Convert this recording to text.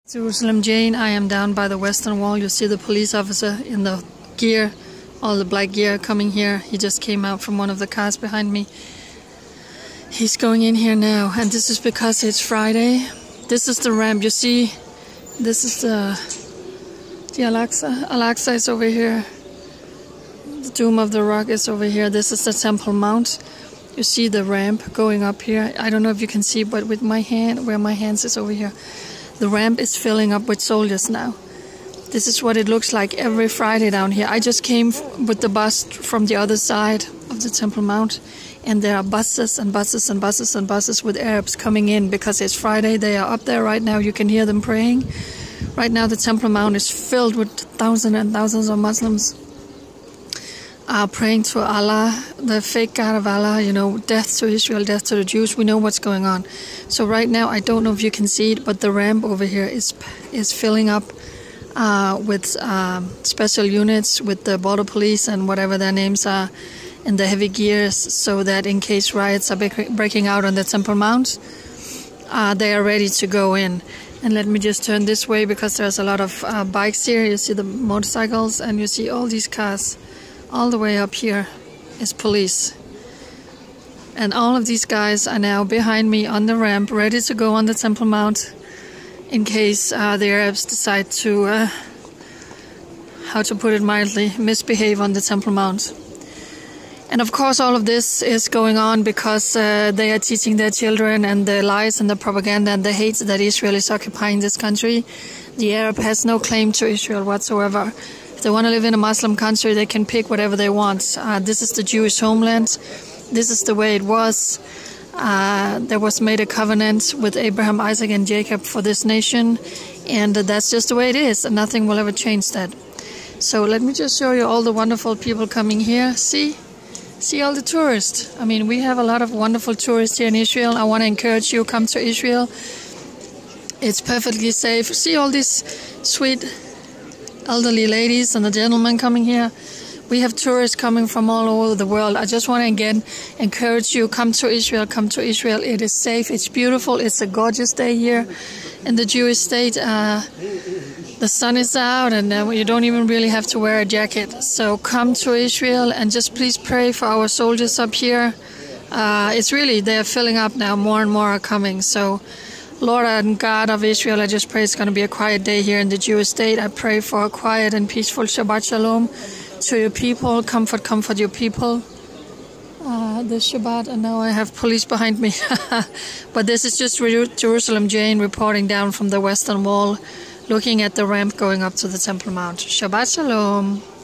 Jerusalem Jane, I am down by the Western Wall. You see the police officer in the gear, all the black gear coming here. He just came out from one of the cars behind me. He's going in here now, and this is because it's Friday. This is the ramp, you see. This is the Al-Aqsa. Al-Aqsa is over here. The Dome of the Rock is over here. This is the Temple Mount. You see the ramp going up here. I don't know if you can see, but with my hand, where my hands is over here. The ramp is filling up with soldiers now. This is what it looks like every Friday down here. I just came with the bus from the other side of the Temple Mount, and there are buses and buses and buses and buses with Arabs coming in because it's Friday. They are up there right now. You can hear them praying. Right now the Temple Mount is filled with thousands and thousands of Muslims praying to Allah, the fake God of Allah, you know, death to Israel, death to the Jews. We know what's going on. So right now, I don't know if you can see it, but the ramp over here is filling up with special units, with the border police and whatever their names are, in the heavy gears, so that in case riots are breaking out on the Temple Mount, they are ready to go in. And let me just turn this way because there's a lot of bikes here. You see the motorcycles and you see all these cars. All the way up here is police. And all of these guys are now behind me on the ramp, ready to go on the Temple Mount in case the Arabs decide to, how to put it mildly, misbehave on the Temple Mount. And of course all of this is going on because they are teaching their children, and the lies and the propaganda and the hate that Israel is occupying this country. The Arab has no claim to Israel whatsoever. If they want to live in a Muslim country, they can pick whatever they want. This is the Jewish homeland. This is the way it was. There was made a covenant with Abraham, Isaac, and Jacob for this nation, and that's just the way it is, and nothing will ever change that. So let me just show you all the wonderful people coming here. See all the tourists. I mean, we have a lot of wonderful tourists here in Israel. I want to encourage you, come to Israel. It's perfectly safe. See all these sweet elderly ladies and the gentlemen coming here. We have tourists coming from all over the world. I just want to again encourage you, come to Israel, come to Israel. It is safe, it's beautiful, it's a gorgeous day here in the Jewish state. The sun is out and you don't even really have to wear a jacket. So come to Israel and just please pray for our soldiers up here. It's really, they are filling up now, more and more are coming. So Lord and God of Israel, I just pray it's going to be a quiet day here in the Jewish state. I pray for a quiet and peaceful Shabbat Shalom to your people. Comfort your people. This Shabbat, and now I have police behind me. But this is just Jerusalem Jane reporting down from the Western Wall, looking at the ramp going up to the Temple Mount. Shabbat Shalom.